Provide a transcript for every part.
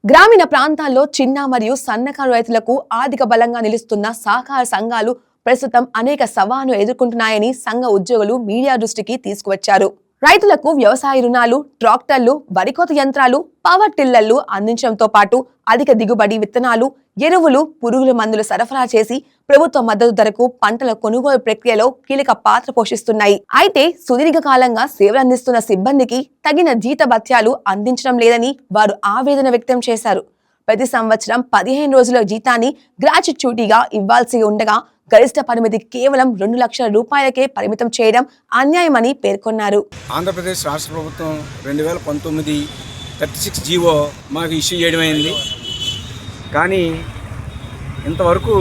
గ్రామీణ ప్రాంతాల్లో చిన్న మరియు సన్నకారు రైతులకు ఆర్థిక బలంగా నిలుస్తున్న సహకార సంఘాలు ప్రస్తుతం అనేక సవాళ్లను ఎదుర్కొంటున్నాయని సంఘ ఉద్యోగులు మీడియా దృష్టికి తీసుకువచ్చారు. రైతులకు వ్యవసాయ రుణాలు, ట్రాక్టర్లు, వరికోత యంత్రాలు, పవర్ టిల్లర్లు అందించడంతో పాటు అధిక దిగుబడి విత్తనాలు, ఎరువులు, పురుగుల మందులు సరఫరా చేసి ప్రభుత్వ మద్దతు ధరకు పంటల కొనుగోలు ప్రక్రియలో కీలక పాత్ర పోషిస్తున్నాయి. అయితే సుదీర్ఘకాలంగా సేవలందిస్తున్న సిబ్బందికి తగిన జీతభత్యాలు అందించడం లేదని వారు ఆవేదన వ్యక్తం చేశారు. ప్రతి సంవత్సరం 15 రోజుల జీతాన్ని గ్రాట్యుటీగా ఇవ్వాల్సి ఉండగా గరిష్ట పరిమితి కేవలం 2 లక్షల రూపాయలకే పరిమితం చేయడం అన్యాయమని పేర్కొన్నారు. ఆంధ్రప్రదేశ్ రాష్ట్ర ప్రభుత్వం 2019 36 జీవో మాకు ఇష్యూ చేయడమైంది. కానీ ఇంతవరకు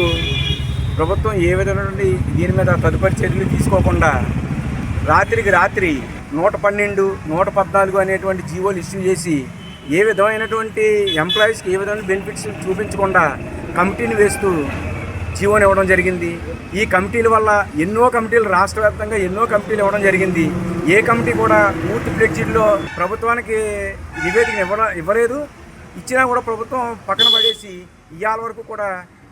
ప్రభుత్వం ఏ విధమైనటువంటి దీని మీద తదుపరి చర్యలు తీసుకోకుండా రాత్రికి రాత్రి 112, 114 అనేటువంటి జీవోలు ఇష్యూ చేసి ఏ విధమైనటువంటి ఎంప్లాయీస్కి ఏ విధమైన బెనిఫిట్స్ చూపించకుండా కమిటీని వేస్తూ జీవోని ఇవ్వడం జరిగింది. ఈ కమిటీల వల్ల ఎన్నో కమిటీలు రాష్ట్ర వ్యాప్తంగా ఎన్నో కమిటీలు ఇవ్వడం జరిగింది. ఏ కమిటీ కూడా పూర్తి ఫ్లెడ్జిడ్లో ప్రభుత్వానికి నివేదిక ఇవ్వలేదు. ఇచ్చినా కూడా ప్రభుత్వం పక్కన పడేసి ఇవాళ వరకు కూడా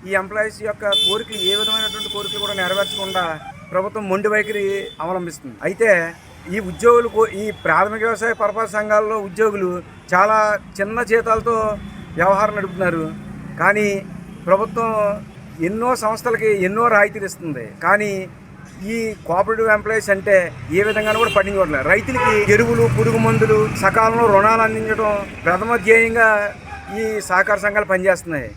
ఈ ఎంప్లాయీస్ యొక్క కోరికలు ఏ విధమైనటువంటి కోరికలు కూడా నెరవేర్చకుండా ప్రభుత్వం మొండి వైఖరి అవలంబిస్తుంది. అయితే ఈ ఉద్యోగులు, ఈ ప్రాథమిక వ్యవసాయ పరపతి సంఘాల్లో ఉద్యోగులు చాలా చిన్న జీతాలతో వ్యవహారం నడుపుతున్నారు. కానీ ప్రభుత్వం ఎన్నో సంస్థలకి ఎన్నో రాయితీలు ఇస్తుంది. కానీ ఈ కోఆపరేటివ్ ఎంప్లాయీస్ అంటే ఏ విధంగా కూడా పట్టించుకోవట్లేదు. రైతులకి ఎరువులు, పురుగు మందులు, సకాలంలో రుణాలు అందించడం ప్రథమ ధ్యేయంగా ఈ సహకార సంఘాలు పనిచేస్తున్నాయి.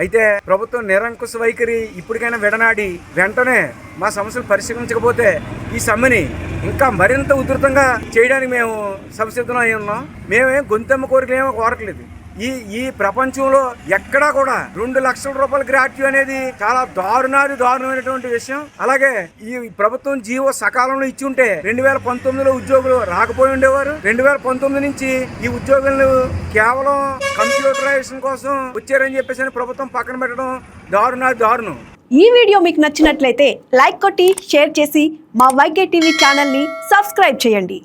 అయితే ప్రభుత్వం నిరంకుశ వైఖరి ఇప్పటికైనా విడనాడి వెంటనే మా సమస్యలు పరిష్కరించకపోతే ఈ సమ్మెని ఇంకా మరింత ఉధృతంగా చేయడానికి మేము సంసిద్ధమై ఉన్నాం. మేమేం గొంతెమ్మ కోరికలు ఏమో కోరట్లేదు. ఈ ప్రపంచంలో ఎక్కడా కూడా 2 లక్షల రూపాయల గ్రాట్యూ అనేది చాలా దారుణమైనటువంటి విషయం. అలాగే ఈ ప్రభుత్వం జీవో సకాలంలో ఇచ్చి ఉంటే 2019లో ఉద్యోగులు రాకపోయి ఉండేవారు. 2019 నుంచి ఈ ఉద్యోగులను కేవలం కంప్యూటరైజేషన్ కోసం వచ్చారని చెప్పేసి ప్రభుత్వం పక్కన పెట్టడం దారుణం. ఈ వీడియో మీకు నచ్చినట్లయితే లైక్ కొట్టి షేర్ చేసి మా వైకే టీవీ ఛానల్ని సబ్స్క్రైబ్ చేయండి.